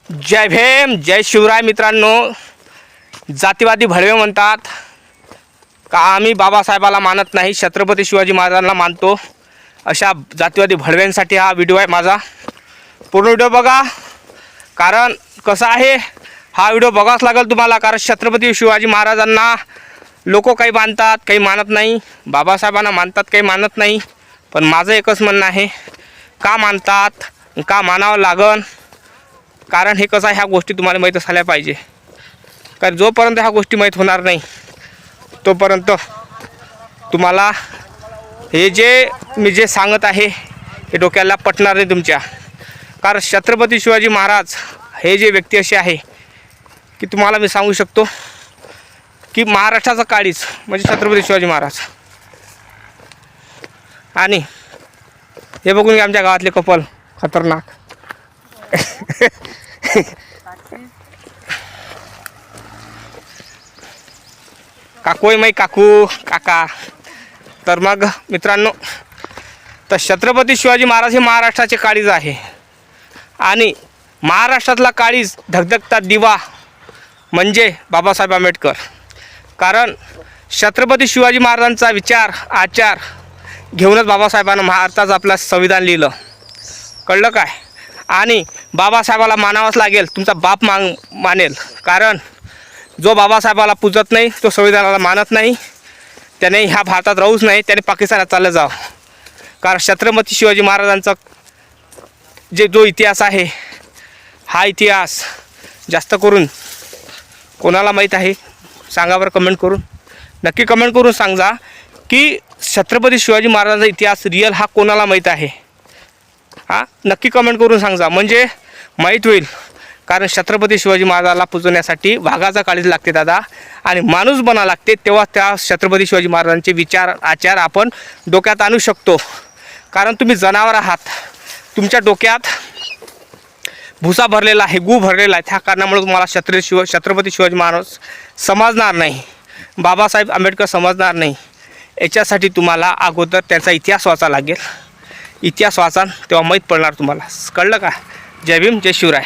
जय भीम जय शिवराय. मित्रांनो, जातीवादी भडवे म्हणतात का आम्ही बाबासाहेबाला मानत नाही, छत्रपती शिवाजी महाराजांना मानतो. अशा जातीवादी भडव्यांसाठी हा व्हिडिओ आहे माझा. पूर्ण व्हिडिओ बघा, कारण कसं आहे, हा व्हिडिओ बघावाच लागेल तुम्हाला. कारण छत्रपती शिवाजी महाराजांना लोक काही मानतात, काही मानत नाही. बाबासाहेबांना मानतात, काही मानत नाही. पण माझं एकच म्हणणं आहे, का मानतात, का मानावं लागन. कारण हे कसं आहे, ह्या गोष्टी तुम्हाला माहीत झाल्या पाहिजे. कारण जोपर्यंत ह्या गोष्टी माहीत होणार नाही तोपर्यंत तुम्हाला हे मी जे सांगत आहे हे डोक्याला पटणार नाही तुमच्या. कारण छत्रपती शिवाजी महाराज हे जे व्यक्ती असे आहे की तुम्हाला मी सांगू शकतो की महाराष्ट्राचा काळीज म्हणजे छत्रपती शिवाजी महाराज. आणि हे बघून घ्या आमच्या गावातले कपल खतरनाक. काकू मै काकू काका. तर मग मित्रांनो, तर छत्रपती शिवाजी महाराज हे महाराष्ट्राचे काळीज आहे. आणि महाराष्ट्रातला काळीज धगधगता दिवा म्हणजे बाबासाहेब आंबेडकर. कारण छत्रपती शिवाजी महाराजांचा विचार आचार घेऊनच बाबासाहेबांना भारताचं आपलं संविधान लिहिलं. कळलं काय? आणि बाबासाहेबाला मानावंच लागेल, तुमचा बाप मानेल. कारण जो बाबासाहेबाला पूजत नाही तो संविधानाला मानत नाही, त्याने ह्या भारतात राहूच नाही, त्याने पाकिस्तानात चाललं जावं. कारण छत्रपती शिवाजी महाराजांचा जो इतिहास आहे, हा इतिहास जास्त करून कोणाला माहीत आहे सांगा बरं कमेंट करून. नक्की कमेंट करून सांगा की छत्रपती शिवाजी महाराजांचा इतिहास रिअल हा कोणाला माहीत आहे. नक्की कमेंट करून सांगा, म्हणजे माहीत होईल. कारण छत्रपती शिवाजी महाराजाला पूजण्यासाठी वाघाचा काळीज लागते दादा, आणि माणूस बना लागते. तेव्हा त्या छत्रपती शिवाजी महाराजांचे विचार आचार आपण डोक्यात आणू शकतो. कारण तुम्ही जनावर आहात, तुमच्या डोक्यात भुसा भरलेला आहे, गू भरलेला आहे. त्या कारणामुळे तुम्हाला छत्रपती शिवाजी महाराज समजणार नाही, बाबासाहेब आंबेडकर समजणार नाही. याच्यासाठी तुम्हाला अगोदर त्यांचा इतिहास वाचा लागेल. इतिहास वाचा, तेव्हा माहीत पडणार तुम्हाला. कळलं का? जय भीम जय शिवराय.